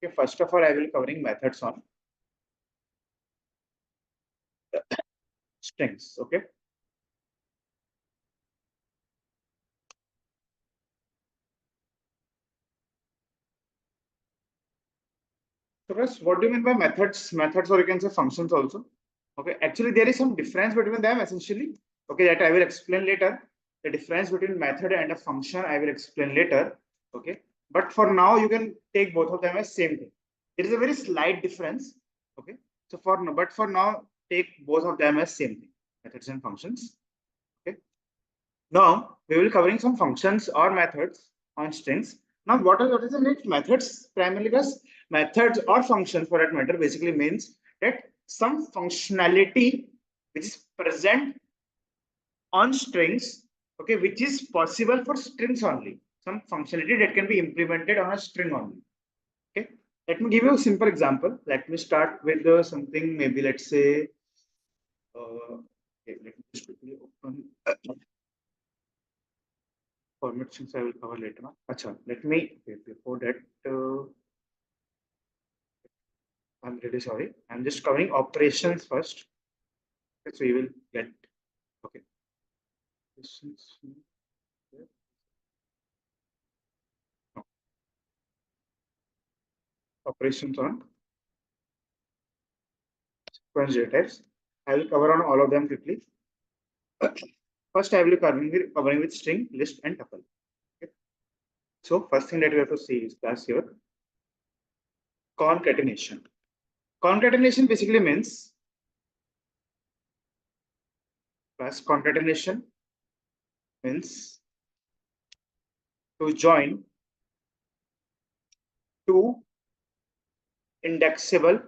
Okay, first of all, I will covering methods on strings. Okay. So first, what do you mean by methods? Methods, or you can say functions also. Okay, actually there is some difference between them essentially. Okay, that I will explain later. The difference between method and a function I will explain later. Okay, but for now you can take both of them as same thing. There is a very slight difference. Okay, so for now take both of them as same thing, methods and functions. Okay, now we will covering some functions or methods on strings. Now what is the next methods? Primarily because methods or functions for that matter basically means that some functionality which is present on strings, okay, which is possible for strings only. Some functionality that can be implemented on a string only. Okay, let me give you a simple example. Let me start with something, maybe let's say, okay, let me just quickly open format since I will cover later on. Achha, let me, okay, before that, I'm really sorry. I'm just covering operations first. Okay, so you will get, okay. Operations on sequence data types. I will cover on all of them quickly. First, I will be covering with string, list, and tuple. Okay. So, first thing that we have to see is class here concatenation. Concatenation basically means class concatenation means to join two indexable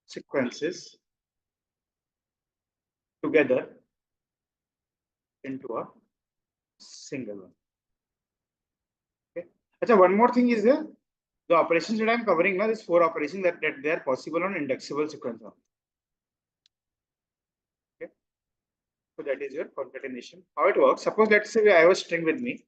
sequences together into a single one. Okay. Achha, one more thing is there. The operations that I'm covering now, is 4 operations that they are possible on indexable sequence. Okay. So that is your concatenation. How it works? Suppose let's say I have a string with me.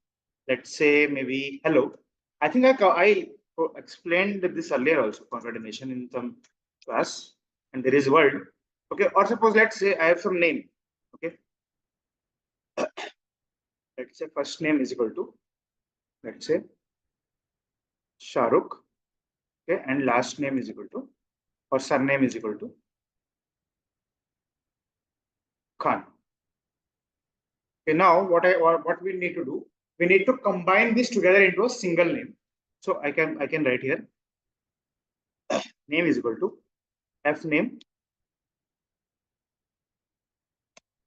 Let's say maybe hello. I think I explained this earlier also, concatenation in some class, and there is word. Okay. Or suppose let's say I have some name. Okay. Let's say first name is equal to, let's say, Shahrukh. Okay, and last name is equal to, or surname is equal to Khan. Okay, now what we need to do, we need to combine this together into a single name. So I can write here name is equal to f name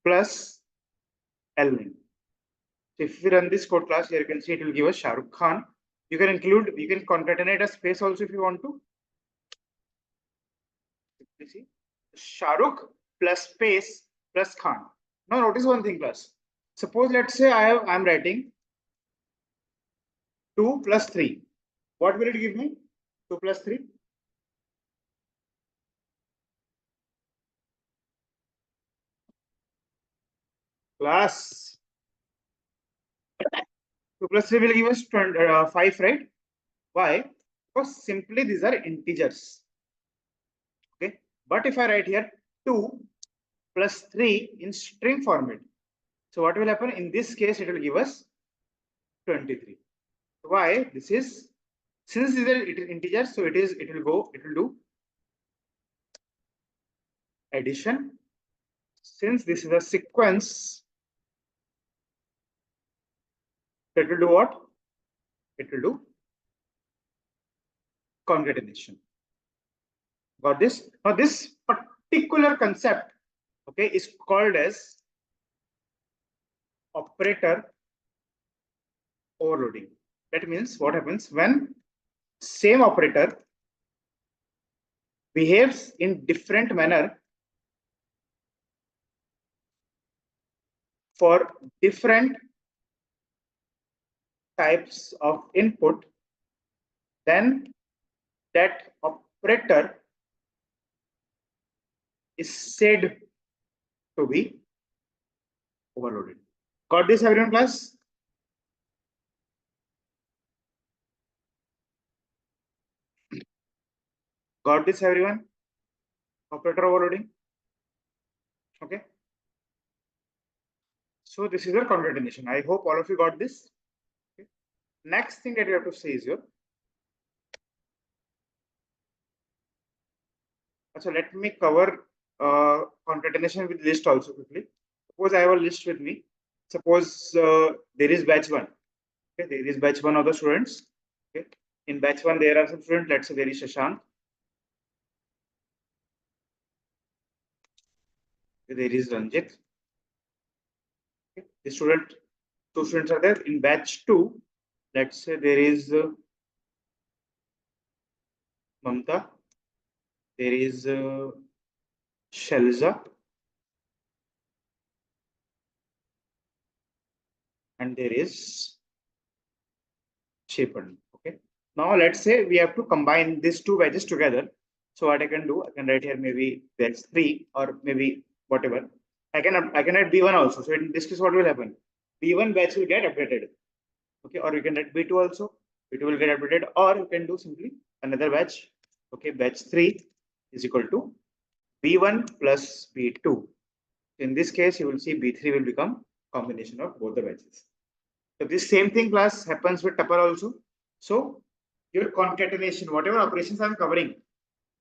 plus l name. So if we run this code class here, you can see it will give us Shahrukh Khan. You can concatenate a space also if you want to. You see Shahrukh plus space plus Khan. Now notice one thing, class. Suppose let's say I'm writing 2 plus 3. What will it give me? 2 plus 3. Class 2 plus 3 will give us 5, right? Why? Because simply these are integers. Okay. But if I write here 2 plus 3 in string format, so what will happen? In this case, it will give us 23. Why? This is, since these are integers, so it will do addition. Since this is a sequence, that will do what? It will do concatenation. Got this? Now this particular concept, okay, is called as operator overloading. That means what happens when same operator behaves in different manner for different types of input, then that operator is said to be overloaded. Got this, everyone, class? Got this, everyone? Operator overloading. Okay. So this is your concatenation. I hope all of you got this. Okay. Next thing that you have to say is your. So let me cover concatenation with list also quickly. Suppose I have a list with me. Suppose there is batch one. Okay, there is batch one of the students. Okay, in batch one there are some students. Let's say there is Shashank. Okay, there is Ranjit. Okay, the two students are there. In batch two, let's say there is Mamta. There is Shalza, and there is Shepan. Okay. Now let's say we have to combine these two batches together. So what I can do, I can write here maybe batch three or maybe whatever. I can add B1 also. So in this case, what will happen? B1 batch will get updated. Okay, or you can write B2 also. B2 will get updated, or you can do simply another batch. Okay, batch 3 is equal to B1 plus B2. In this case, you will see B3 will become combination of both the batches. So this same thing class happens with tuple also. So your concatenation, whatever operations I'm covering,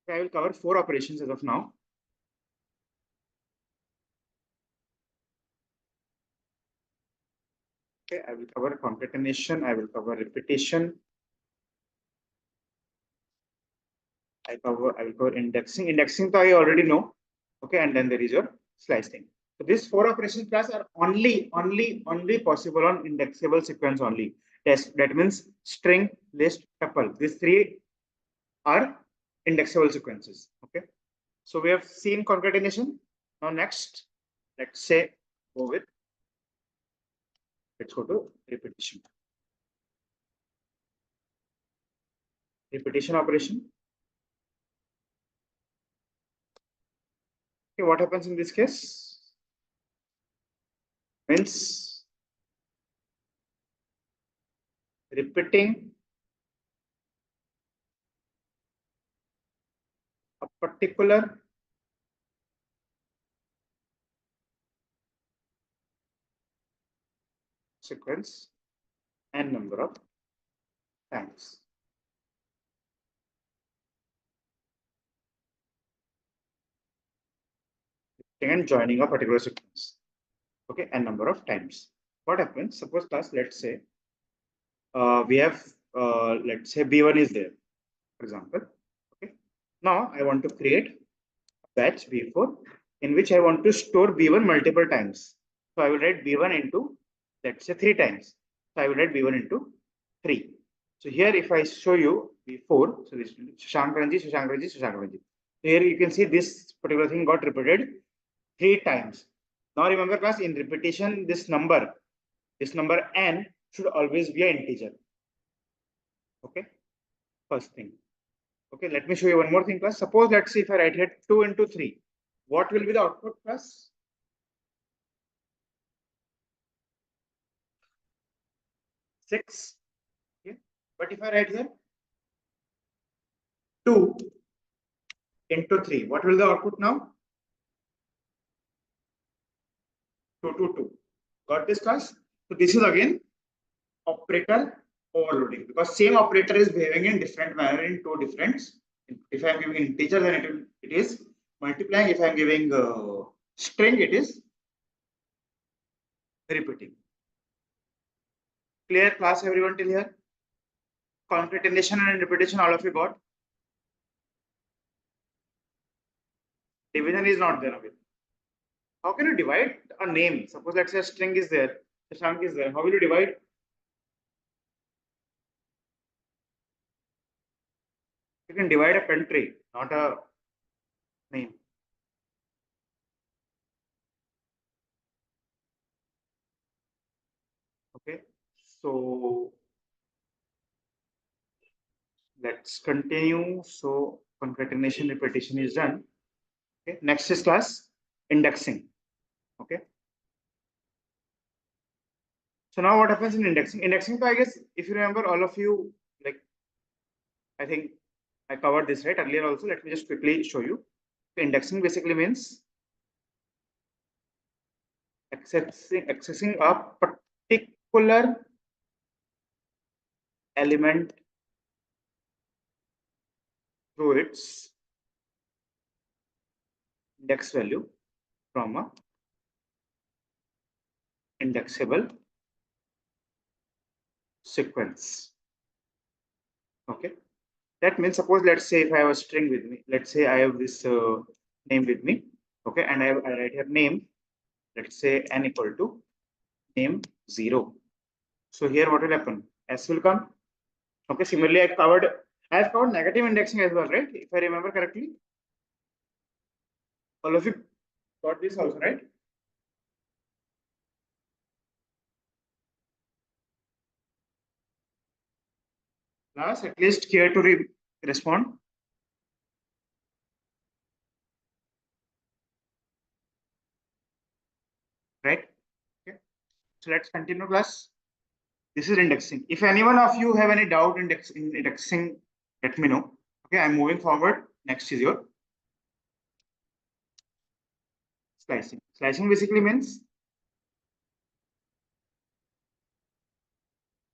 I will cover 4 operations as of now. Okay, I will cover concatenation, I will cover repetition, I will cover indexing. Indexing I already know. Okay, and then there is your slicing. So these 4 operations class are only possible on indexable sequence only. Yes, that means string, list, tuple. These 3 are indexable sequences. Okay. So we have seen concatenation. Now next, let's say go with, let's go to repetition. Repetition operation. Okay, what happens in this case? Means repeating a particular sequence n number of times. And joining a particular sequence. Okay, n number of times. What happens? Suppose class, let's say we have let's say B1 is there, for example. Okay. Now I want to create batch B4 in which I want to store B1 multiple times. So I will write B1 into, let's say 3 times. So I will write B1 into 3. So here if I show you B4, so this Shashank Ranji, Shashank Ranji, Shashank Ranji. Here you can see this particular thing got repeated 3 times. Now remember class, in repetition, this number n should always be an integer. Okay, first thing. Okay, let me show you one more thing class. Suppose let's see if I write here 2 into 3. What will be the output class? 6. Okay. But if I write here 2 into 3, what will the output now? 2, 2, 2. Got this class? So this is again operator overloading, because same operator is behaving in different manner in 2 different. If I am giving integer, then it is multiplying. If I am giving string, it is repeating. Clear class, everyone till here? Concatenation and repetition, all of you got? Division is not there. How can you divide a name? Suppose let's say a string is there, the chunk is there. How will you divide? You can divide a country, not a name. Okay, so let's continue. So concatenation repetition is done. Okay, next is class indexing. Okay, so now what happens in indexing? Indexing, I guess if you remember, all of you, like I think I covered this right earlier also. Let me just quickly show you. Indexing basically means accessing a particular element through its index value from a indexable sequence. Okay, that means suppose let's say if I have a string with me, let's say I have this name with me. Okay, and I write here name. Let's say n equal to name 0. So here what will happen? S will come. Okay, similarly I have covered negative indexing as well, right? If I remember correctly. All of you got this also, right? Class, at least care to respond. Right? Okay. So let's continue class. This is indexing. If anyone of you have any doubt in indexing, let me know. Okay, I'm moving forward. Next is your slicing. Slicing basically means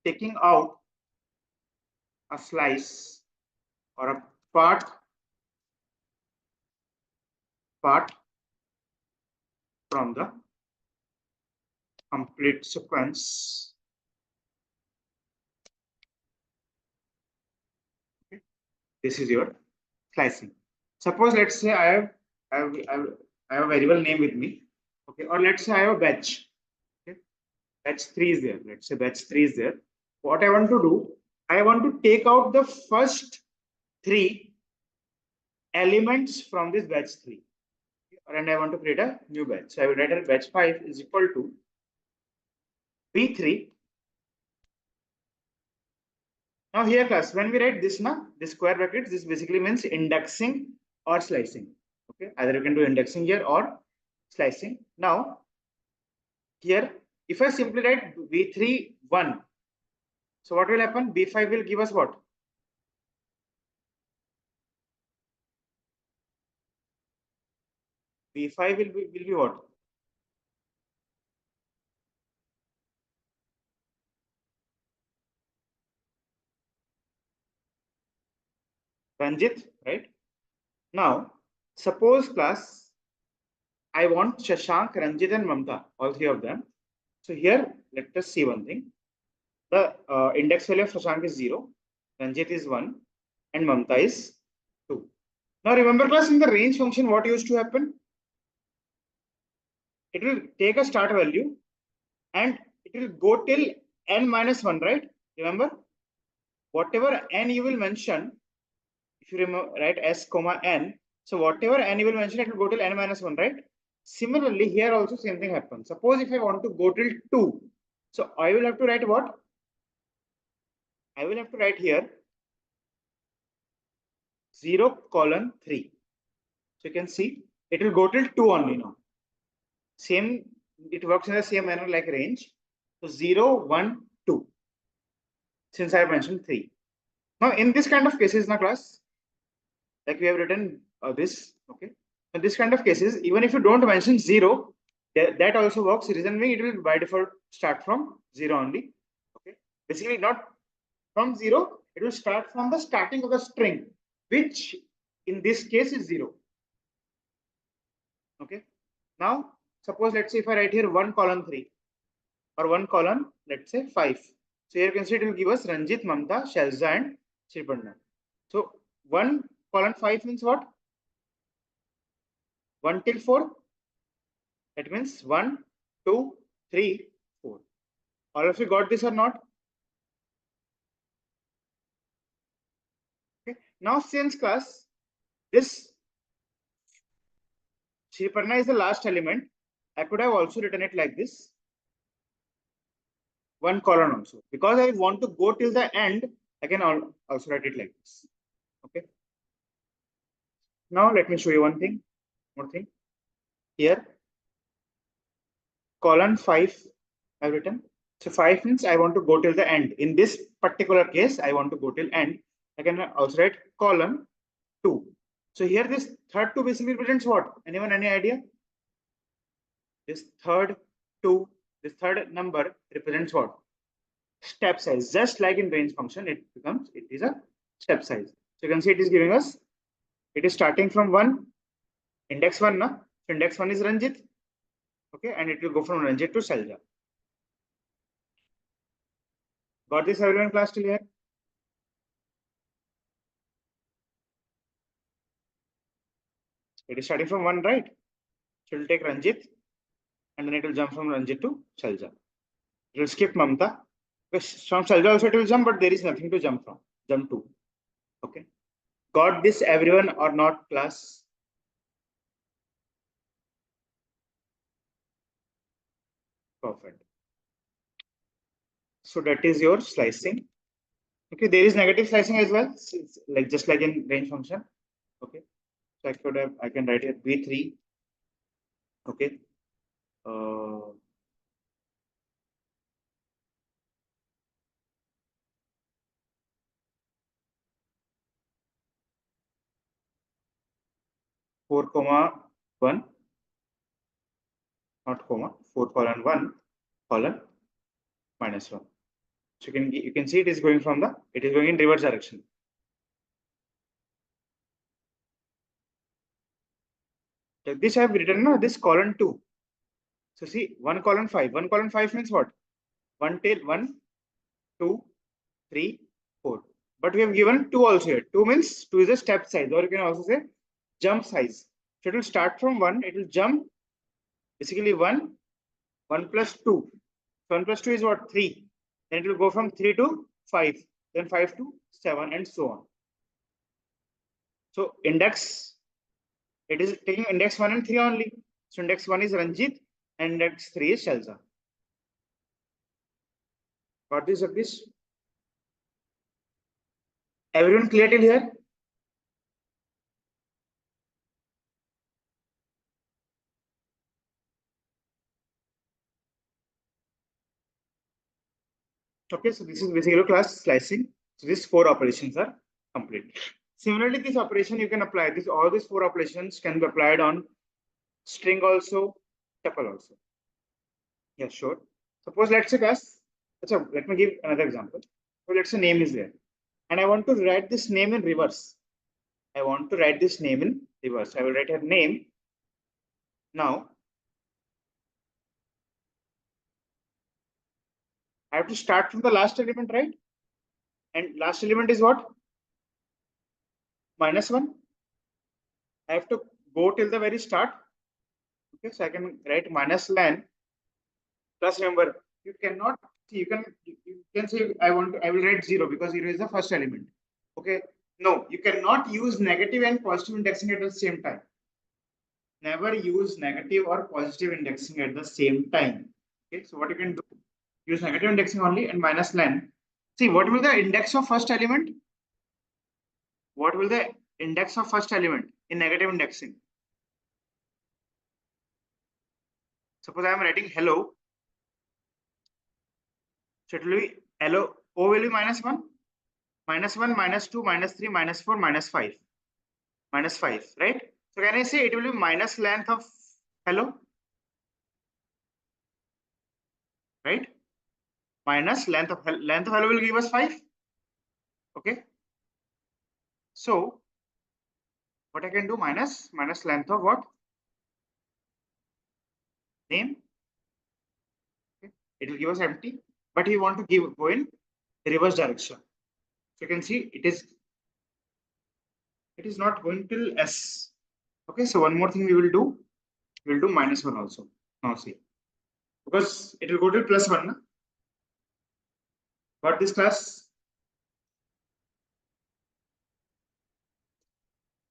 taking out a slice or a part from the complete sequence. Okay. This is your slicing. Suppose let's say I have a variable name with me. Okay, or let's say I have a batch. Okay, batch 3 is there. Let's say batch 3 is there. What I want to do, I want to take out the first 3 elements from this batch 3. And I want to create a new batch. So I will write a batch 5 is equal to B3. Now here class, when we write this now, this square brackets, this basically means indexing or slicing. Okay, either you can do indexing here or slicing. Now here, if I simply write B3 1, so what will happen? B5 will give us what? B5 will be what? Ranjit, right? Now, suppose class, I want Shashank, Ranjit, and Mamta, all 3 of them. So here, let us see one thing. The index value of Shashank is 0, Ranjit is 1, and Mamta is 2. Now remember class, in the range function, what used to happen? It will take a start value and it will go till n minus 1, right? Remember? Whatever n you will mention, if you remember, right, s comma n. So whatever n you will mention, it will go till n minus 1, right? Similarly, here also same thing happens. Suppose if I want to go till 2, so I will have to write what? I will have to write here 0 colon 3. So you can see it will go till 2 only now. Same, it works in the same manner like range. So 0, 1, 2. Since I have mentioned 3. Now in this kind of cases in a class, like we have written this, okay. In this kind of cases, even if you don't mention 0, that also works. Reason being, it will by default start from 0 only. Okay. Basically not from 0, it will start from the starting of the string, which in this case is 0. Okay. Now suppose let's say if I write here 1 colon 3 or 1 colon, let's say 5. So here you can see it will give us Ranjit, Mamta, Shalza, and Sripanna. So 1 colon 5 means what? 1 till 4. That means 1, 2, 3, 4. All of you got this or not? Okay. Now since class, this Sripanna is the last element, I could have also written it like this. 1 colon also. Because I want to go till the end, I can also write it like this. Okay. Now let me show you one thing, more thing. Here, colon 5 I've written. So 5 means I want to go till the end. In this particular case, I want to go till end. I can also write colon 2. So here this third 2 basically represents what? Anyone, any idea? This third 2, this third number represents what? Step size. Just like in range function, it is a step size. So you can see it is giving us, it is starting from 1, index 1, na? So index 1 is Ranjit. Okay, and it will go from Ranjit to Shalja. Got this everyone class till here? It is starting from 1, right? So it will take Ranjit and then it will jump from Ranjit to Shalja. It will skip Mamta. From Shalja also it will jump, but there is nothing to jump from. Jump to. Okay. Got this everyone or not class? Perfect. So that is your slicing. Okay, there is negative slicing as well, like just like in range function. Okay, so I can write here B3. Okay, 4,1, not comma, 4:1 colon -1. So you can see it is going from it is going in reverse direction. Like this I have written now, this colon 2. So see 1 colon 5. 1 colon 5 means what? 1 till 1, 2, 3, 4. But we have given 2 also here. 2 means 2 is a step size, or you can also say jump size. So it will start from 1, it will jump basically 1, 1 plus 2. So 1 plus 2 is what? 3. Then it will go from 3 to 5, then 5 to 7, and so on. So index, it is taking index 1 and 3 only. So index 1 is Ranjit and index 3 is Shalza. Got this, Jagdish? Everyone clear till here? Okay, so this is basically class slicing. So these 4 operations are complete. Similarly, this operation you can apply. All these 4 operations can be applied on string also, tuple also. Yeah, sure. Suppose let's say class. So let me give another example. So let's say name is there, and I want to write this name in reverse. I want to write this name in reverse. I will write her name now. I have to start from the last element, right? And last element is what? -1. I have to go till the very start. Okay, so I can write -len. Plus remember, you cannot see, you can say I will write 0 because 0 is the first element. Okay. No, you cannot use negative and positive indexing at the same time. Never use negative or positive indexing at the same time. Okay, so what you can do, use negative indexing only and -len. See, what will the index of first element? What will the index of first element in negative indexing? Suppose I am writing hello. So it will be hello. O will be -1, -1, -2, -3, -4, -5, -5, right? So can I say it will be minus length of hello, right? Minus length of hello will give us 5. Okay. So what I can do, minus length of what? Name. Okay. It will give us empty, but we want to go in reverse direction. So you can see it is not going till S. Okay. So one more thing we will do. We'll do -1 also. Now see, because it will go to +1. Na? Got this class?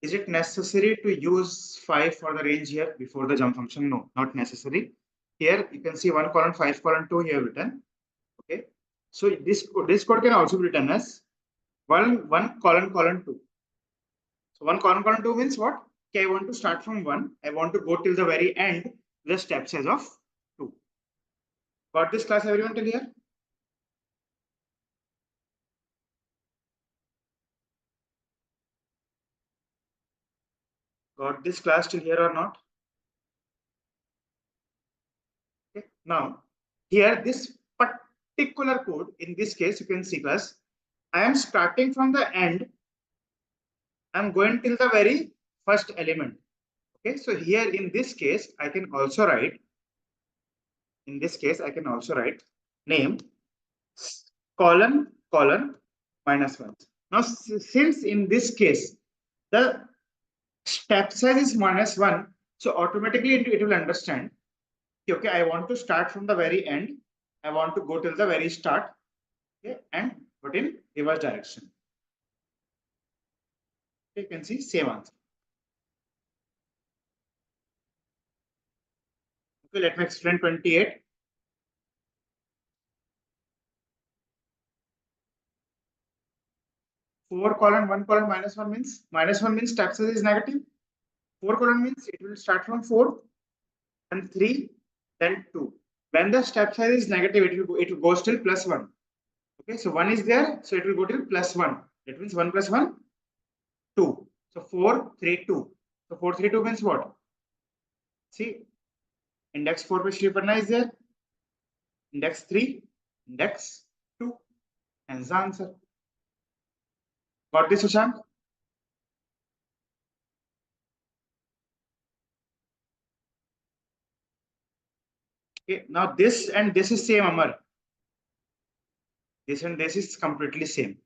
Is it necessary to use 5 for the range here before the jump function? No, not necessary. Here you can see 1 colon 5 colon 2 here written. Okay. So this code can also be written as 1 colon 2. So 1 colon 2 means what? Okay, I want to start from 1. I want to go till the very end, the step size of 2. Got this class everyone till here? Got this class till here or not? Okay. Now, here this particular code, in this case, you can see class, I am starting from the end. I'm going till the very first element. Okay, so here in this case, I can also write, name colon -1. Now, since in this case, the step size is -1, so automatically it will understand, okay, I want to start from the very end. I want to go till the very start, okay, and put in reverse direction. You can see same answer. Okay, let me explain 28. 4 colon 1 colon -1 means step size is negative. 4 colon means it will start from 4 and 3, then 2. When the step size is negative, it will go till +1. Okay, so 1 is there, so it will go till +1. That means 1 + 1, 2. So 4, 3, 2. So 4, 3, 2 means what? See, index 4 पे shift करना is there. Index 3, index 2. Hence the answer. Got this, Sushant? Okay, now this and this is same, Amar. This and this is completely same.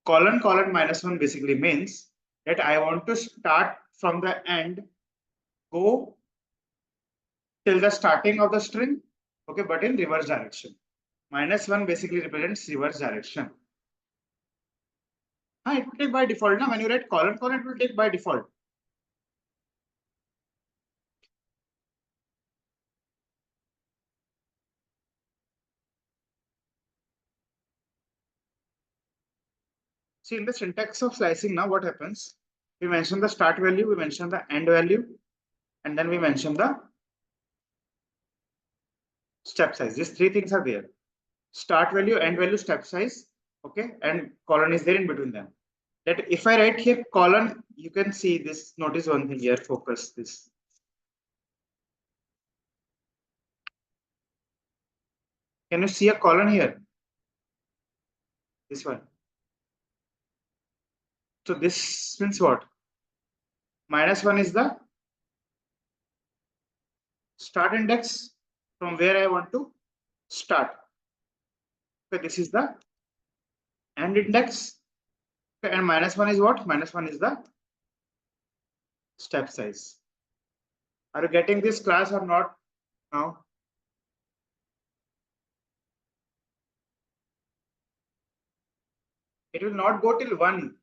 Colon -1 basically means that I want to start from the end, go till the starting of the string, okay, but in reverse direction. -1 basically represents reverse direction. It will take by default. Now, when you write colon, it will take by default. See, in the syntax of slicing, now what happens? We mention the start value, we mention the end value, and then we mention the step size. These three things are there. Start value, end value, step size, okay, and colon is there in between them. That if I write here colon, you can see this. Notice one thing here. Focus this. Can you see a colon here? This one. So this means what? -1 is the start index from where I want to start. Okay, this is the end index. Okay, and -1 is what? -1 is the step size. Are you getting this class or not now? It will not go till 1.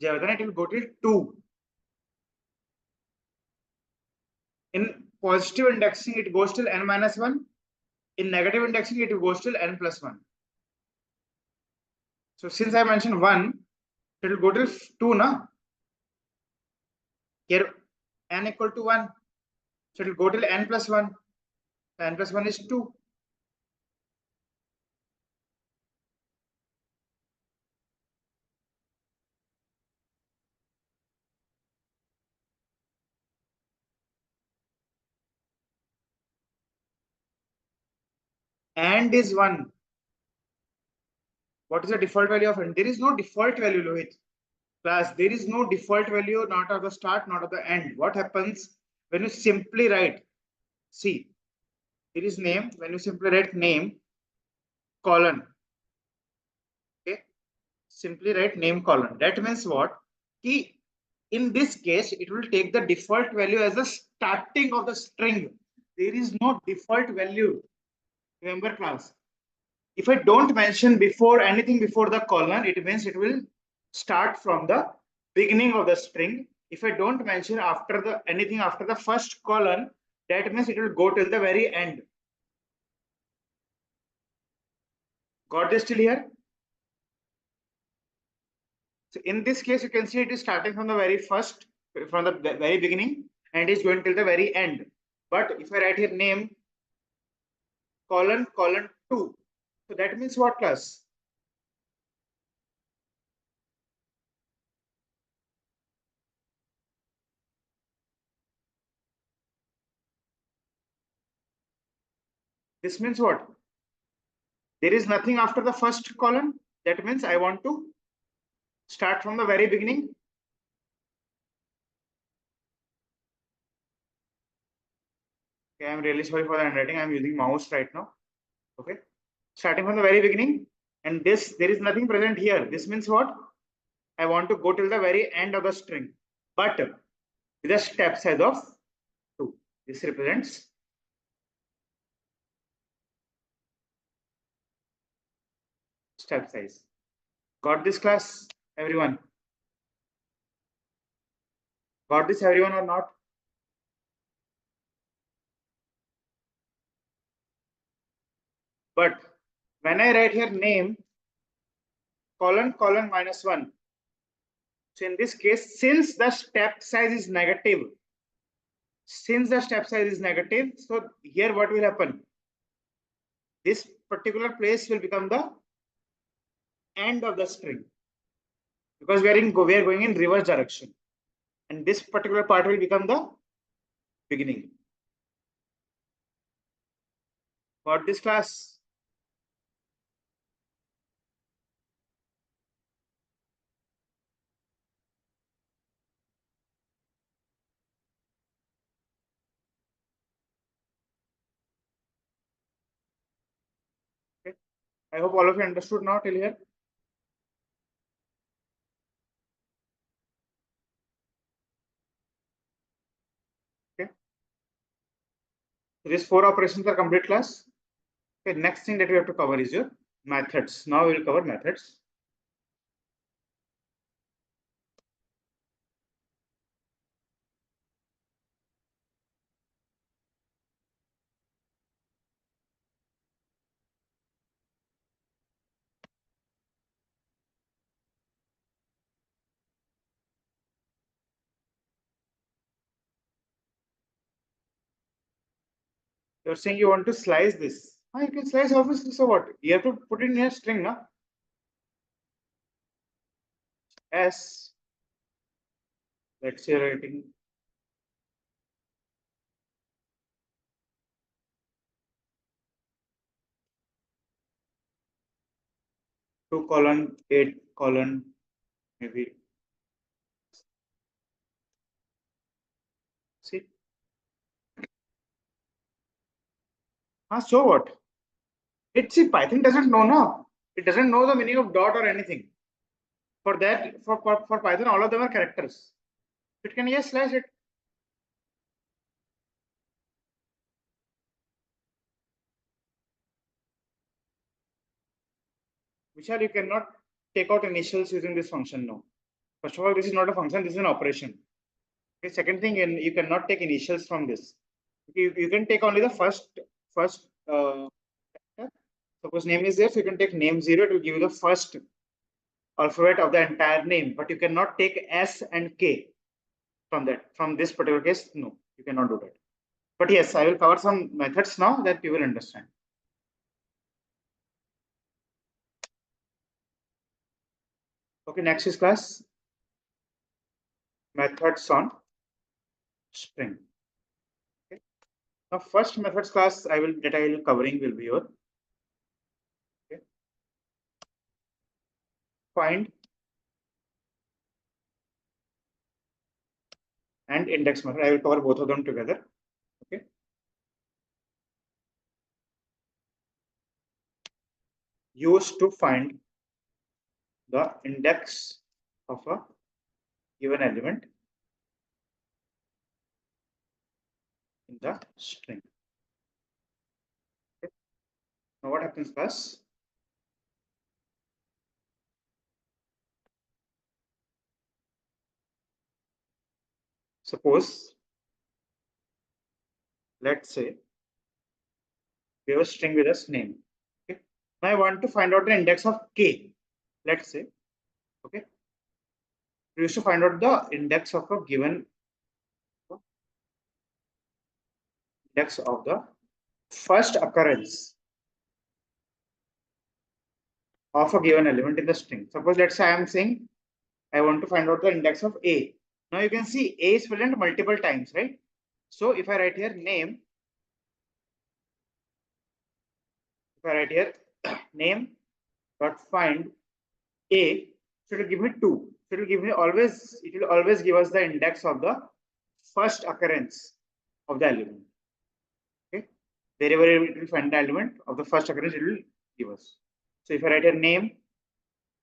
Jayavardhan, it will go till 2. In positive indexing, it goes till n-1. In negative indexing, it goes till n+1. So since I mentioned 1, it will go till 2, na? Here n equal to 1. So it will go till n+1. n+1 is 2. And is 1. What is the default value of n? There is no default value, Lohit. Class, there is no default value, not at the start, not at the end. What happens when you simply write? See, here is name. When you simply write name, colon. Okay, simply write name colon. That means what? Key. In this case, it will take the default value as the starting of the string. There is no default value. Remember, class. If I don't mention before anything before the colon, it means it will start from the beginning of the string. If I don't mention after the anything after the first colon, that means it will go till the very end. Got this till here? So in this case, you can see it is starting from the very first, from the very beginning, and is going till the very end. But if I write here name colon 2, so that means what, class? This means what? There is nothing after the first column. That means I want to start from the very beginning. Okay, I'm really sorry for the handwriting. I'm using mouse right now. Okay, starting from the very beginning, and this there is nothing present here. This means what? I want to go till the very end of the string, but with a step size of 2. This represents step size. Got this, class, everyone? Got this, everyone, or not? But when I write here name colon -1, so in this case, since the step size is negative, so here what will happen? This particular place will become the end of the string, because we are going in reverse direction, and this particular part will become the beginning. Got this, class? Okay. I hope all of you understood now till here. Okay. So these 4 operations are complete, class. Okay. Next thing that we have to cover is your methods. Now we will cover methods. You're saying you want to slice this. You can slice obviously. So what? You have to put it in a string, na? S. Let's say writing 2:8 : maybe. See? So what? See, Python doesn't know now. It doesn't know the meaning of dot or anything. For that, for Python, all of them are characters. It can just slash it. Vishal, you cannot take out initials using this function. No. First of all, this is not a function. This is an operation. Okay. Second thing, you cannot take initials from this. You can take only the first. Suppose name is there, so you can take name 0. It will give you the first alphabet of the entire name, but you cannot take S and K from that. From this particular case, no, you cannot do that. But yes, I will cover some methods now that you will understand. Okay, next is, class, methods on string. Okay. Now, first methods, class, I will covering will be your find and index method. I will cover both of them together. Okay. Used to find the index of a given element in the string. Okay. Now what happens, class? Suppose, let's say, we have a string with a name. Okay. Now I want to find out the index of k. Let's say, okay, we used to find out the index of a given index of the first occurrence of a given element in the string. Suppose, let's say I am saying I want to find out the index of a. Now you can see a is present multiple times, right? So if I write here name If I write here name dot find a, so it will give me 2. So it will give me always, it will always give us the index of the first occurrence of the element. Okay, wherever it will find the element of the first occurrence, it will give us. So if I write a name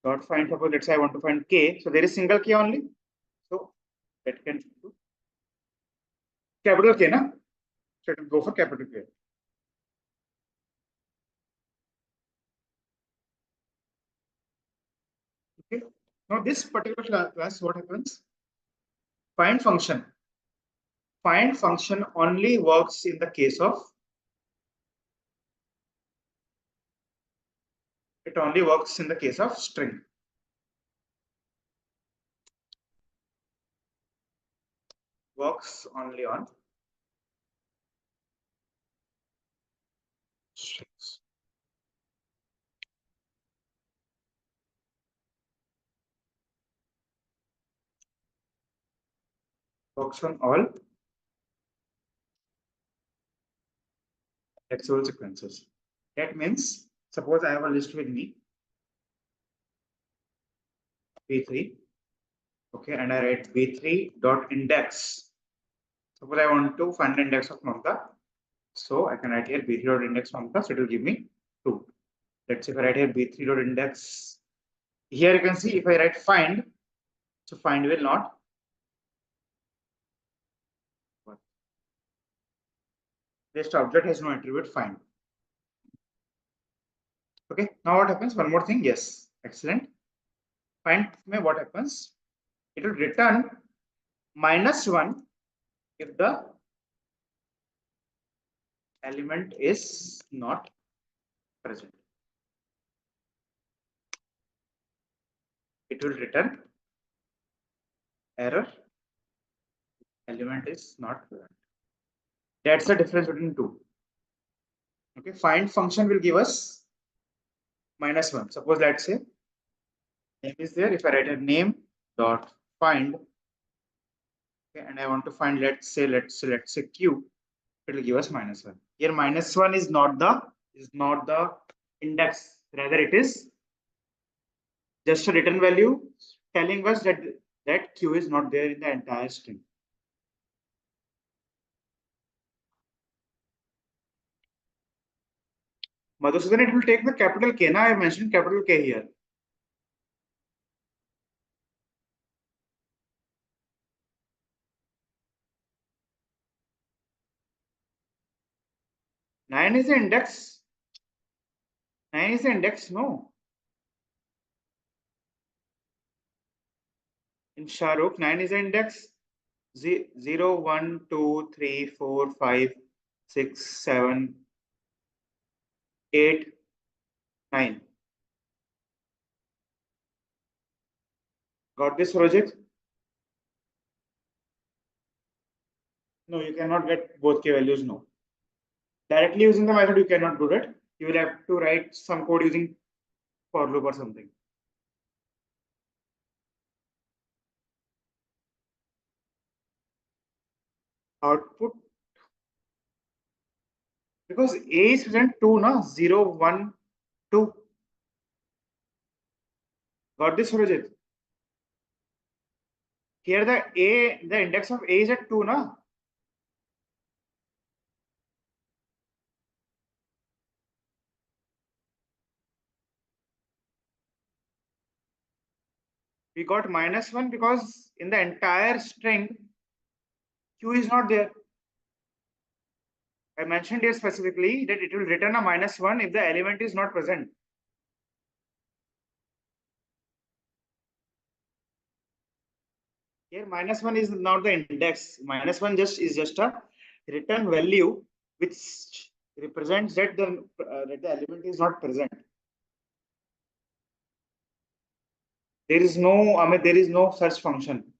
dot find, suppose let's say I want to find k, so there is single k only, so that can do capital K, na? So it will go for capital K. Okay. Now this particular class, what happens? Find function. Find function only works in the case of, it only works in the case of string. Works only on strings. Works on all actual sequences. That means, suppose I have a list with me, v3, okay, and I write v3 dot index. Suppose I want to find the index of Mamta, so I can write here v3 dot index Mamta, so it will give me 2. Let's say if I write here v3 dot index, here you can see if I write find, so find will not. This object has no attribute find. Okay, now what happens? One more thing. Yes, excellent. Find me what happens? It will return -1 if the element is not present. It will return error, element is not present. That's the difference between two. Okay, find function will give us -1. Suppose let's say name is there. If I write a name dot find, okay, and I want to find let's say q, it will give us -1. Here -1 is not the index, rather it is just a return value telling us that q is not there in the entire string. Madhusudan, it will take the capital K. Now I mentioned capital K here. Nine is the index. 9 is the index. No. In Shahrukh, 9 is the index. 0, 1, 2, 3, 4, 5, 6, 7, 8, 9. Got this, Rojit? No, you cannot get both K values. No. Directly using the method, you cannot do that. You will have to write some code using for loop or something. Output, because A is present 2, na? 0, 1, 2. Got this, Rojit? Here the index of A is at 2, na? We got -1 because in the entire string, Q is not there. I mentioned here specifically that it will return a -1 if the element is not present. Here -1 is not the index. -1 is just a return value which represents that the element is not present. There is no, I mean, there is no such function.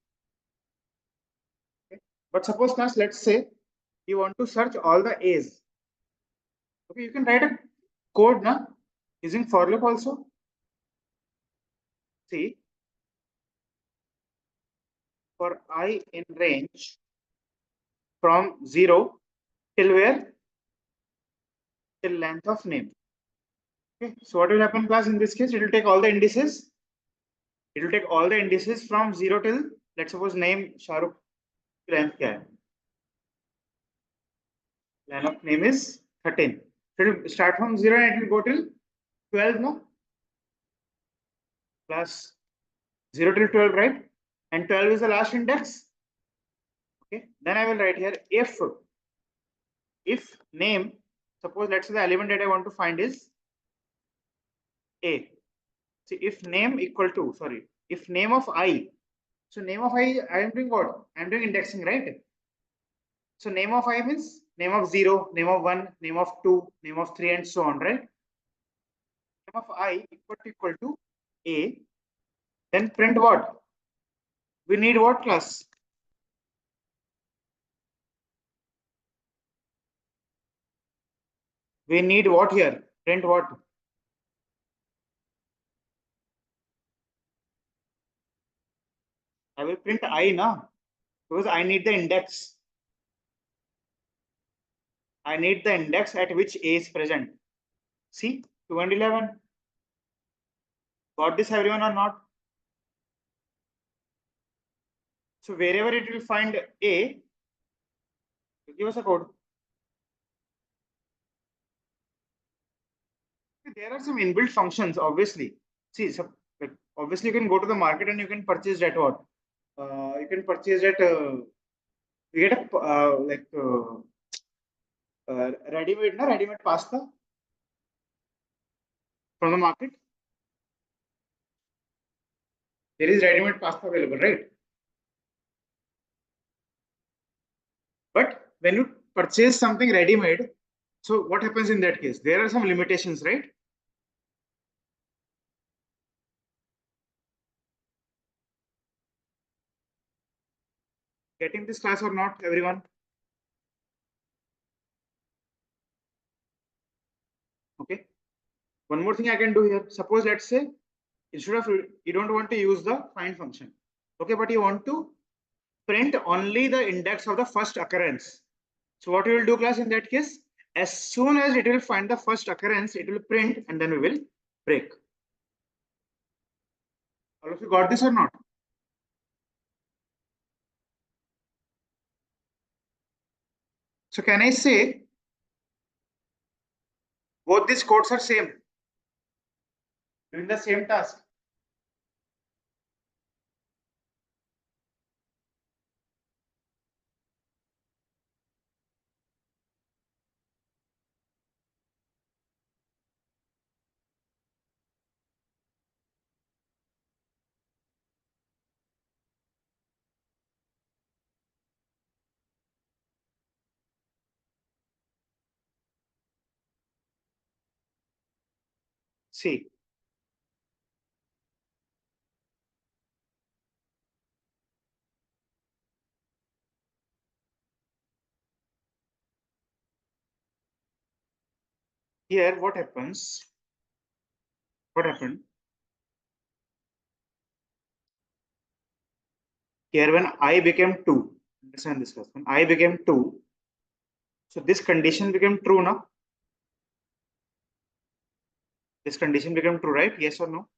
Okay? But suppose class, let's say you want to search all the A's. Okay, you can write a code na using for loop also. See, for I in range from 0 till where? Till length of name. Okay, so what will happen class in this case? It will take all the indices. It will take all the indices from 0 till, let's suppose name Shahrukh length kya hai? Line of name is 13. So it will start from 0 and it will go till 12, no? Plus 0 till 12, right? And 12 is the last index. Okay, then I will write here if name, suppose let's say the element that I want to find is A. See, if name equal to, sorry, if name of I, so name of I am doing what? I am doing indexing, right? So name of I means name of 0, name of 1, name of 2, name of 3, and so on, right? Name of I equal to A. Then print what? We need what class? We need what here? Print what? I will print I now because I need the index. I need the index at which A is present. See, 2 and 11. Got this everyone or not? So wherever it will find A, give us a code. There are some inbuilt functions, obviously. See, so, like, obviously you can go to the market and you can purchase that what? You can purchase that. You get a ready-made, na ready-made pasta from the market. There is ready-made pasta available, right? But when you purchase something ready-made, so what happens in that case? There are some limitations, right? Getting this class or not, everyone? Okay. One more thing I can do here. Suppose let's say instead of you don't want to use the find function, okay, but you want to print only the index of the first occurrence. So what we will do class in that case, as soon as it will find the first occurrence, it will print and then we will break. All of you got this or not? So can I say both these codes are same, doing the same task? See, here what happens? What happened? Here when I became 2, understand this class, when I became 2, so this condition became true now. This condition became true, right? Yes or no?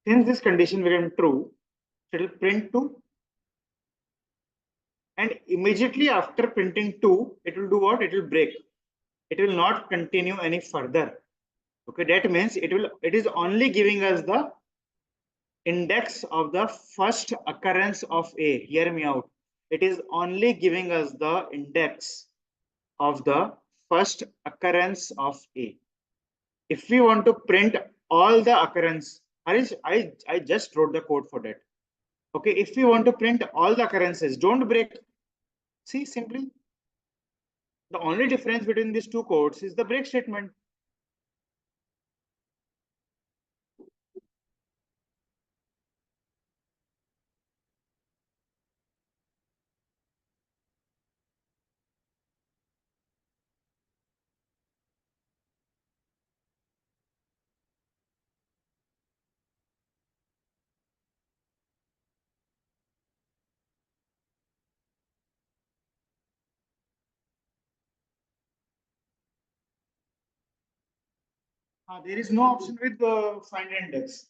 Since this condition became true, it will print 2. And immediately after printing 2, it will do what? It will break. It will not continue any further. Okay, that means it is only giving us the index of the first occurrence of A. Hear me out. It is only giving us the index of the first occurrence of A. If we want to print all the occurrence, I just wrote the code for that. Okay, if we want to print all the occurrences, don't break. See, simply the only difference between these two codes is the break statement. There is no option with the find index.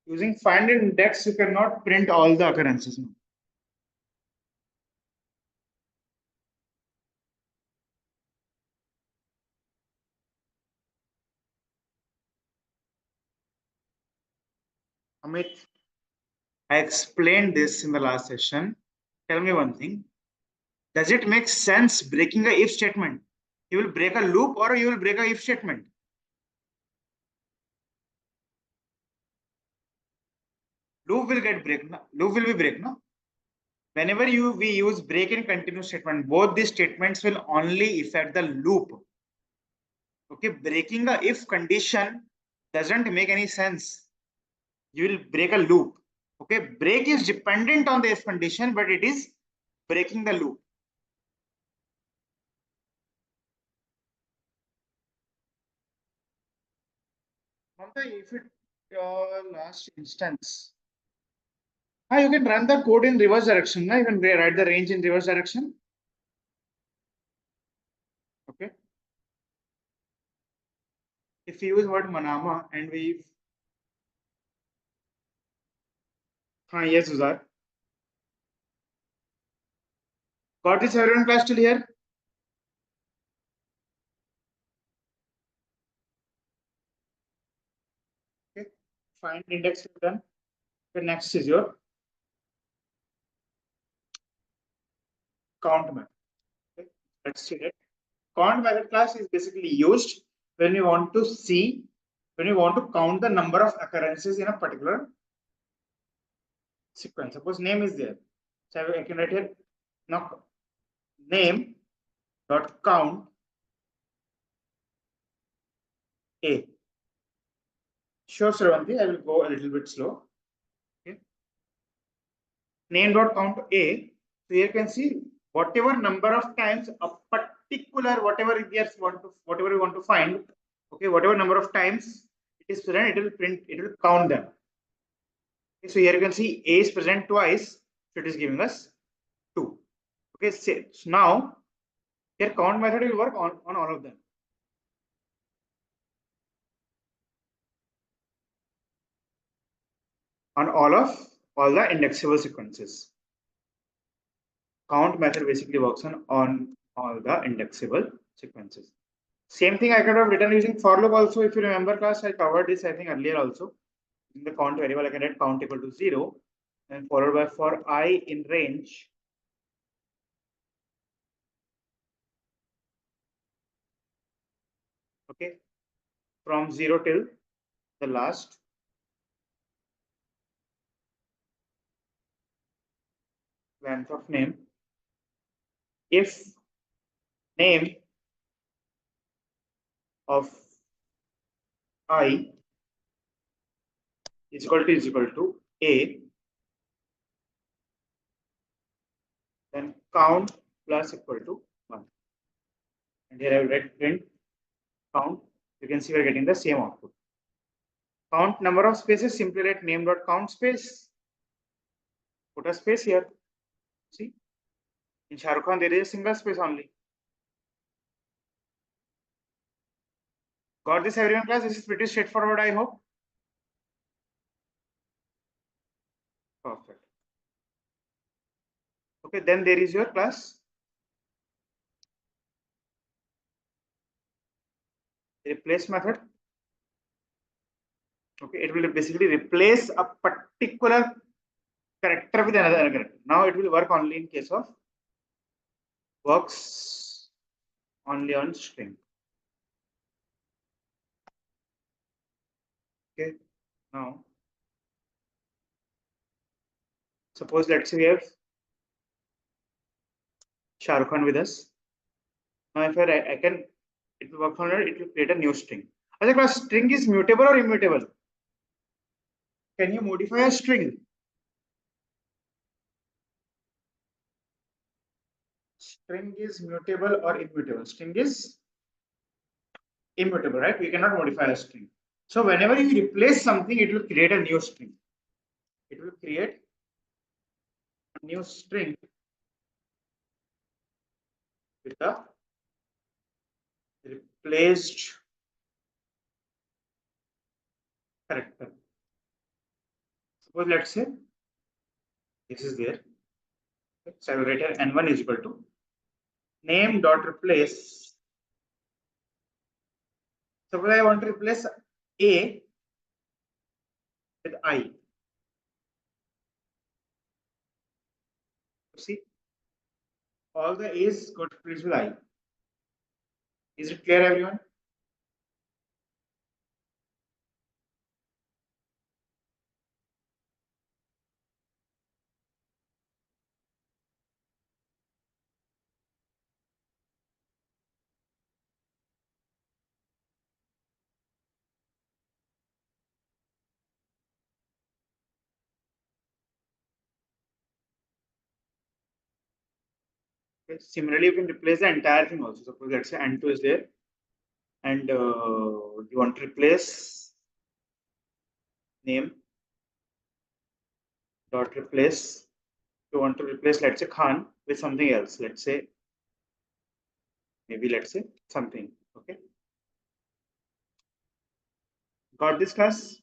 Using find index, you cannot print all the occurrences. Amit, I explained this in the last session. Tell me one thing. Does it make sense breaking a if statement? You will break a loop or you will break a if statement. Loop will get break. No? Loop will be break. No? Whenever we use break and continue statement, both these statements will only affect the loop. Okay, breaking a if condition doesn't make any sense. You will break a loop. Okay, break is dependent on the if condition, but it is breaking the loop. Mamta, if it last instance, you can run the code in reverse direction. You can write the range in reverse direction. Okay. If we use word manama and we, yes, Uzar. Got this everyone class till here? Okay. Find index done. Okay, next is your count method. Okay. Let's see that. Count method class is basically used when we want to see, when we want to count the number of occurrences in a particular sequence. Suppose name is there. So I can write here now name dot count A. Sure, Sravanti, I will go a little bit slow. Okay. Name dot count A. So here you can see whatever number of times a particular whatever whatever you want to find. Okay, whatever number of times it is present, it will print, it will count them. Okay, so here you can see A is present twice, so it is giving us 2. Okay, so now here count method will work on all of them. On all the indexable sequences. Count method basically works on all the indexable sequences. Same thing I could have written using for loop also. If you remember class, I covered this I think earlier also. In the count variable, I can write count equal to 0 and followed by for I in range. Okay, from 0 till the last length of name. If name of I is equal to A, then count plus equal to 1. And here I will write print count. You can see we are getting the same output. Count number of spaces, simply write name dot count space. Put a space here. See, in Shah Rukh Khan there is a single space only. Got this everyone class? This is pretty straightforward, I hope. Perfect. Okay, then there is your class. Replace method. Okay, it will basically replace a particular character with another character. Now it will work only in case of works only on string. Okay, now suppose let's say we have Shah Rukh Khan with us. Now if I can, it will work on it, it will create a new string. As a class, string is mutable or immutable? Can you modify a string? String is mutable or immutable? String is immutable, right? We cannot modify a string. So whenever you replace something, it will create a new string. It will create a new string with the replaced character. Suppose let's say this is there. So I will write here n1 is equal to name dot replace. Suppose I want to replace A with I. See, all the A's got replaced with I. Is it clear, everyone? Okay. Similarly, you can replace the entire thing also. Suppose let's say n2 is there, and you want to replace name dot replace. You want to replace, let's say, Khan with something else. Let's say, maybe let's say something. Okay. Got this, class?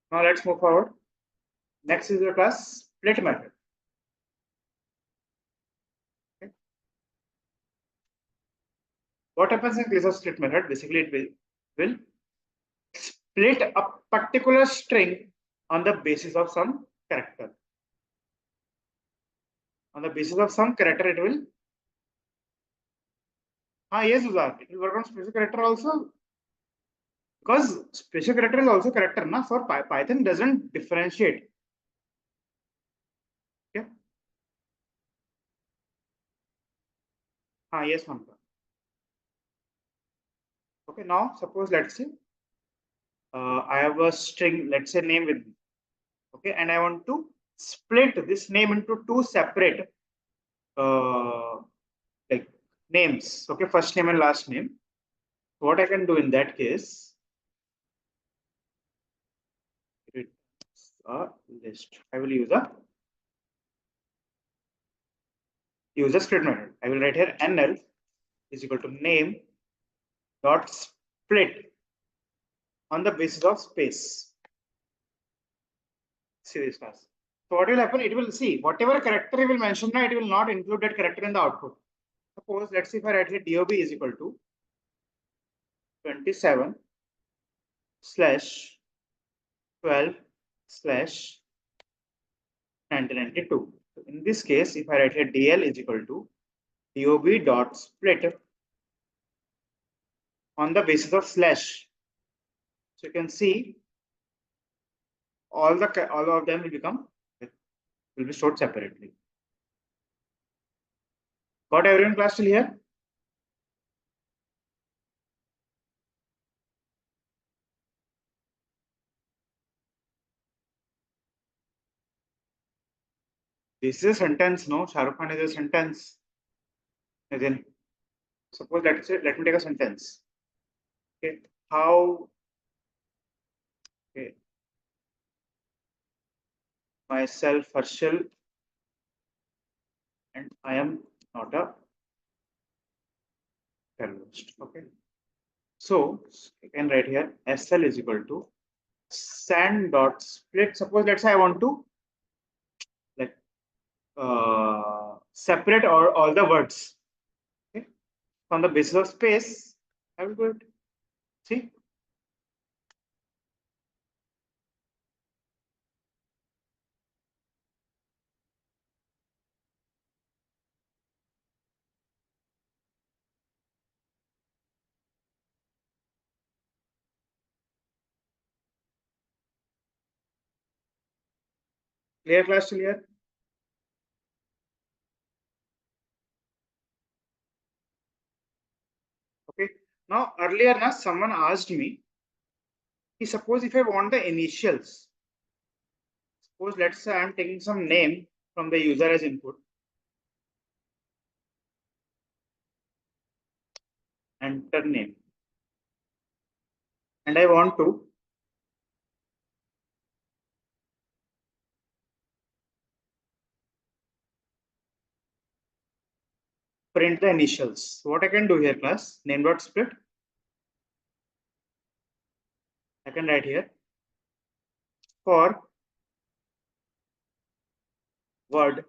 Now let's move forward. Next is the class split method. Okay. What happens in case of split method? Basically, it will split a particular string on the basis of some character. On the basis of some character, it will. Yes, Uzar. It will work on special character also. Because special character is also character, na? For Python doesn't differentiate. Okay. Yes, Mamta. Okay, now suppose let's say I have a string, let's say name with me. Okay, and I want to split this name into two separate like names. Okay, first name and last name. So what I can do in that case, it's a list. I will use a split method. I will write here nl is equal to name dot split on the basis of space. See this class. So what will happen? It will see whatever character it will mention, it will not include that character in the output. Suppose let's see if I write here dob is equal to 27 slash 12 slash 1992. So in this case, if I write here dl is equal to dob dot split on the basis of slash. So you can see all of them will be stored separately. Got everyone class till here? This is a sentence, no? Shah Rukh Khan is a sentence. And then suppose let me take a sentence. Okay, how? Okay, myself Harshal, and I am not a terrorist. Okay, so I can write here SL is equal to sand dot split. Suppose let's say I want to like separate all the words. Okay, on the basis of space, I will do it. See. Clear class till here? Okay. Now earlier, someone asked me, suppose if I want the initials, suppose let's say I'm taking some name from the user as input, enter name, and I want to print the initials. So what I can do here, class, name dot split. I can write here for word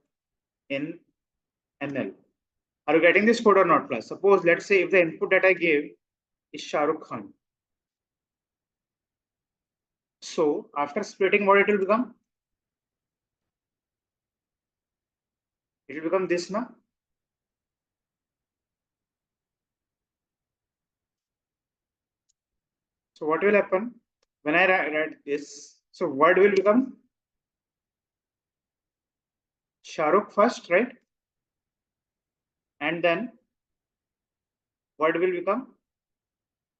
in NL. Are you getting this code or not, class? Suppose, let's say if the input that I gave is Shah Rukh Khan. So after splitting, what it will become? It will become this now. So what will happen when I write this? So word will become Shah Rukh first, right? And then word will become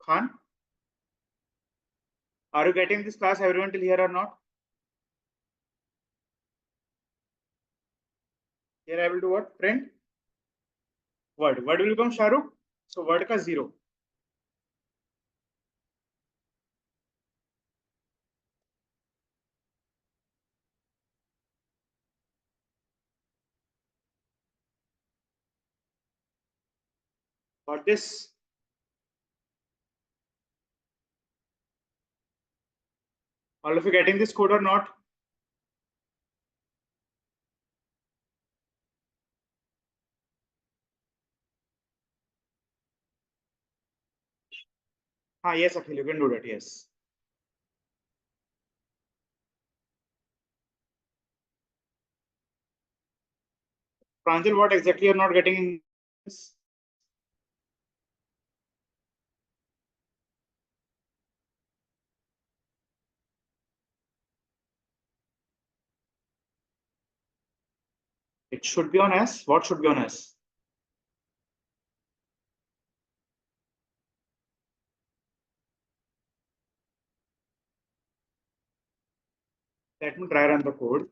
Khan. Are you getting this, class, everyone, till here or not? Here I will do what? Print word. Word will become Shah Rukh. So word ka 0. Got this? All of you getting this code or not? Ah, yes, Akhil, you can do that. Yes. Pranjal, what exactly you're not getting in this? It should be on S. What should be on S? Let me try run the code.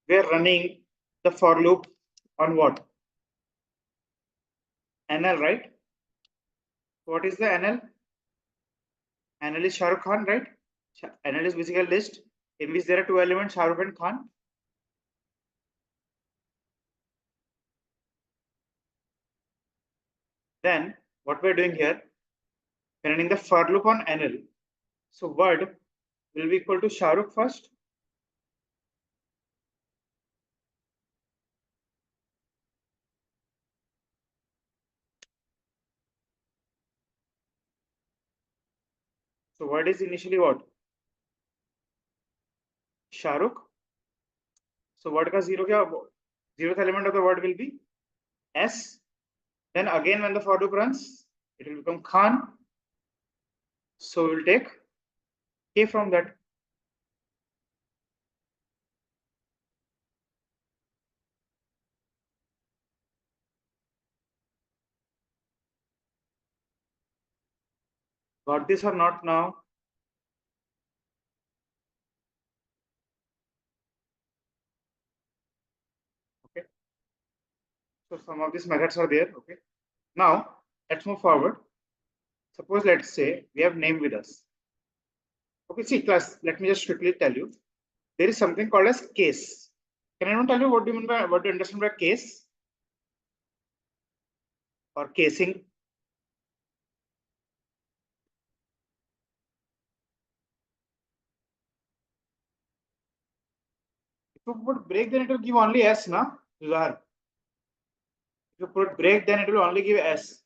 We are running the for loop on what? NL, right? What is the NL? NL is Shah Rukh Khan, right? NL is basically a list in which there are two elements, Shah Rukh and Khan. Then what we're doing here, we're running the for loop on NL. So word will be equal to Shah Rukh first. So word is initially what? Shah Rukh. So word ka 0 kya? 0th element of the word will be S. Then again when the for loop runs, it will become Khan. So we'll take K from that. Got this or not now? Okay. So some of these methods are there. Okay. Now let's move forward. Suppose let's say we have name with us. Okay, see class, let me just quickly tell you. There is something called as case. Can anyone tell you what do you mean by, what do you understand by case or casing? If you put break, then it will give only S, na? If you put break, then it will only give S.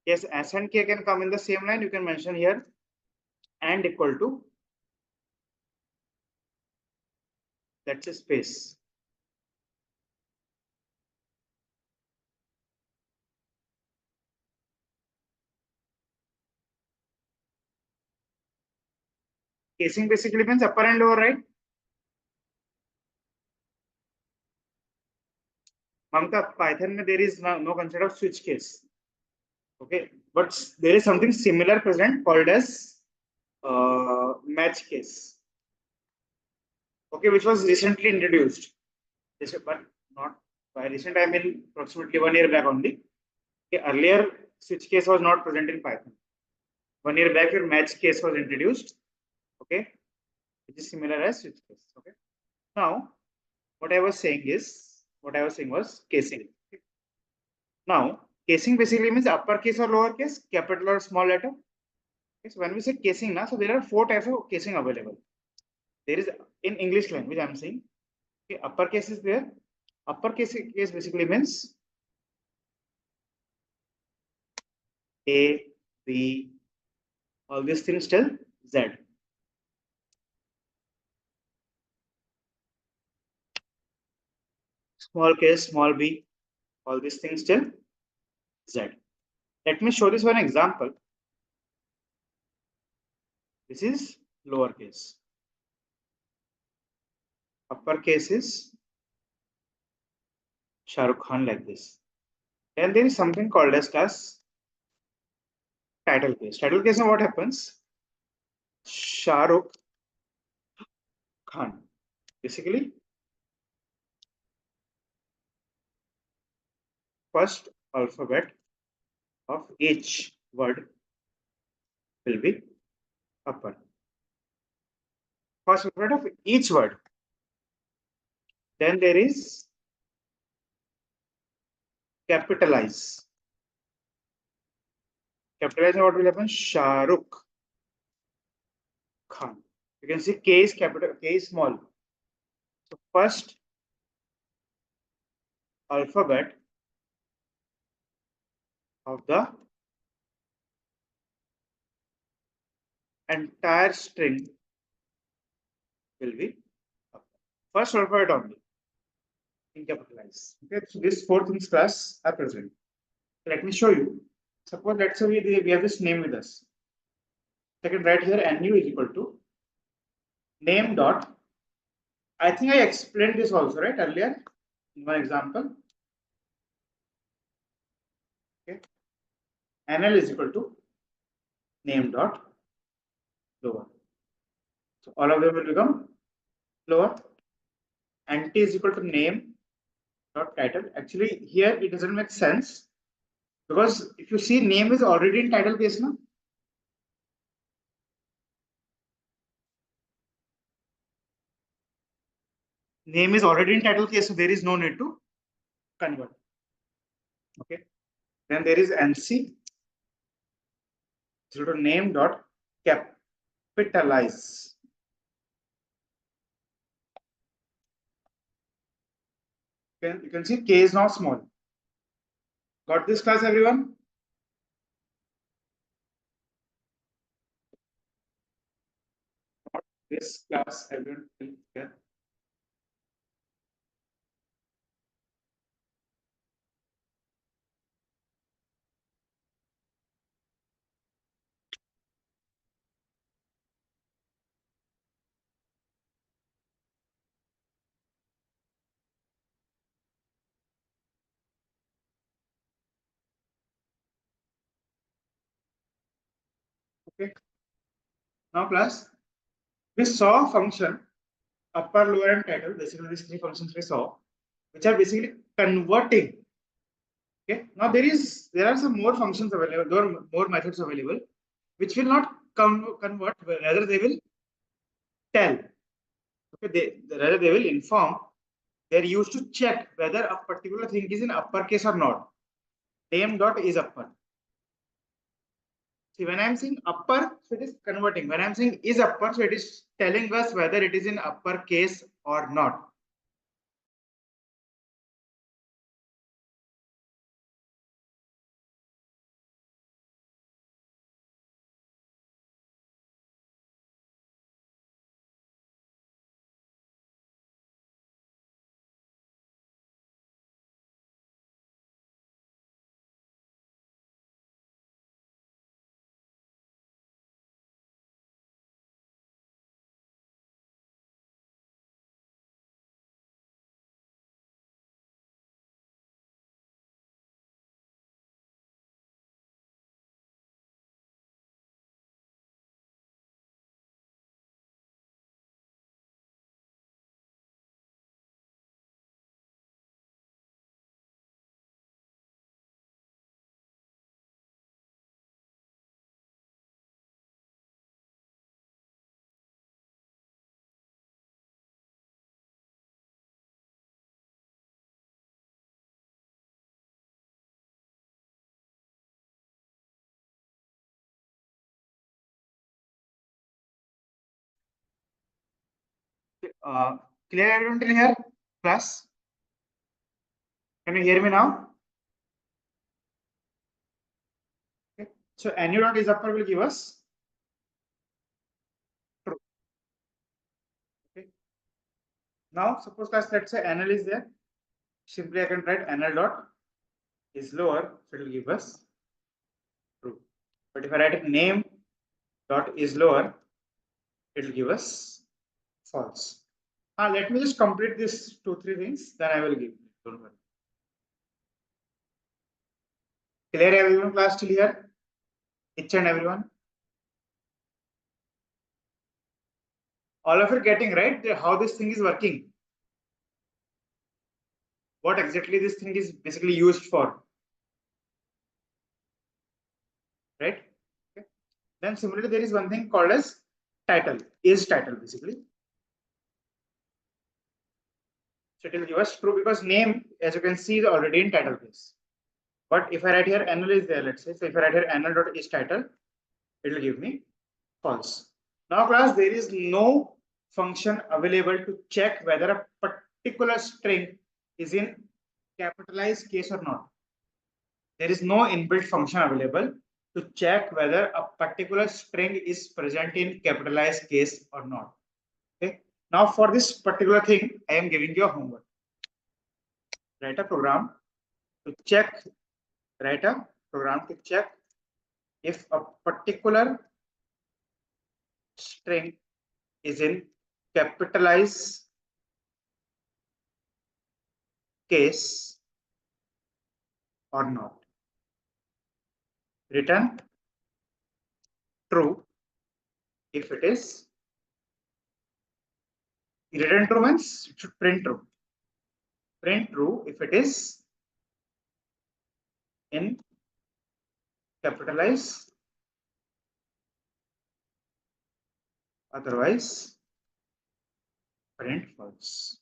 Yes, S and K can come in the same line. You can mention here and equal to, that's a space. Casing basically means upper and lower, right? Mamta, Python there is no concept of switch case. Okay, but there is something similar present called as match case. Okay, which was recently introduced. But not by recent, I mean approximately 1 year back only. Okay, earlier switch case was not present in Python. 1 year back, your match case was introduced. Okay, which is similar as switch case. Okay. Now, what I was saying was casing. Okay. Now, casing basically means uppercase or lowercase, capital or small letter. Okay, so when we say casing now, so there are 4 types of casing available. There is in English language, I'm saying. Okay, uppercase is there. Uppercase case basically means A, B, all these things till Z. Small case, small b, all these things till Z. Let me show this one example. This is lowercase. Uppercase is Shah Rukh Khan like this. Then there is something called as title case. Title case, now what happens? Shah Rukh Khan. Basically, first alphabet of each word will be upper. First alphabet of each word. Then there is capitalize. Capitalize, what will happen? Shah Rukh Khan. You can see K is capital, K is small. So first alphabet of the entire string will be upper. First alphabet only in capitalize. Okay, so these 4 things class are present. Let me show you. Suppose let's say we have this name with us. I can write here nu is equal to name dot. I think I explained this also, right, earlier in one example. Okay. NL is equal to name dot lower. So all of them will become lower. And T is equal to name dot title. Actually, here it doesn't make sense because if you see name is already in title case now. Name is already in title case, so there is no need to convert. Okay. Then there is NC equal to name dot capitalize. You can see K is now small. Got this class, everyone? This class, everyone will get. Okay. Now, class, we saw function upper, lower, and title. Basically, these 3 functions we saw, which are basically converting. Okay. Now there are some more functions available. There are more methods available, which will not convert. Rather, they will tell. Okay. Rather they will inform. They're used to check whether a particular thing is in uppercase or not. Name dot is upper. See, when I'm saying upper, so it is converting. When I'm saying is upper, so it is telling us whether it is in uppercase or not. Clear everyone till here, class? Can you hear me now? Okay. So any dot is upper will give us true. Okay. Now suppose class, let's say NL is there. Simply I can write NL dot is lower, so it will give us true. But if I write name dot is lower, it will give us false. Let me just complete this 2-3 things, then I will give. Don't worry. Clear everyone class till here? Each and everyone? All of you getting right how this thing is working? What exactly this thing is basically used for? Right? Okay. Then similarly, there is one thing called as title, is title basically. So it will give us true because name, as you can see, is already in title case. But if I write here NL is there, let's say, so if I write here NL dot is title, it will give me false. Now class, there is no function available to check whether a particular string is in capitalized case or not. There is no inbuilt function available to check whether a particular string is present in capitalized case or not. Okay. Now for this particular thing, I am giving you a homework. Write a program to check. Write a program to check if a particular string is in capitalized case or not. Return true if it is. Return true means it should print true. Print true if it is in capitalized, otherwise print false.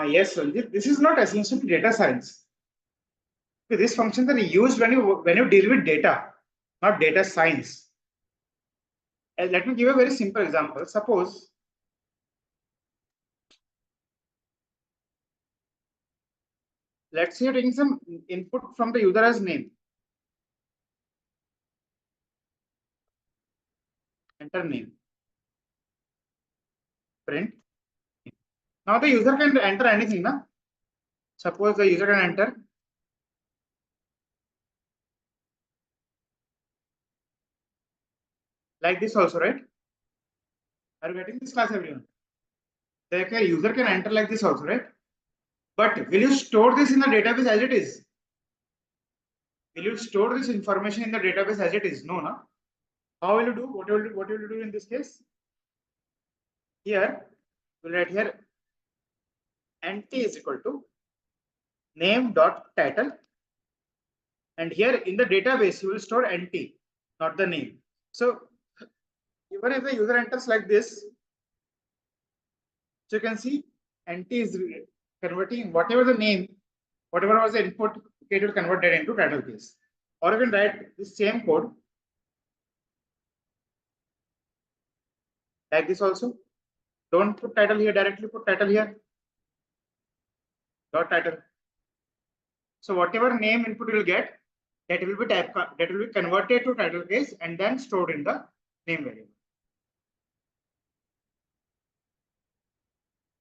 Yes, Sanjit, this is not essentially data science. These functions are used when you deal with data, not data science. Let me give a very simple example. Suppose let's say you're taking some input from the user as name. Enter name. Print. Now the user can enter anything, na? Suppose the user can enter like this also, right? Are you getting this class, everyone? The user can enter like this also, right? But will you store this in the database as it is? Will you store this information in the database as it is? No, no. How will you do? What will you do in this case? Here, we'll write here nt is equal to name dot title, and here in the database you will store nt, not the name. So even if the user enters like this, so you can see nt is converting whatever the name, whatever was the input, it will convert that into title case. Or you can write the same code like this also. Don't put title here directly, put title here. Dot title. So whatever name input you will get, that will be converted to title case and then stored in the name variable.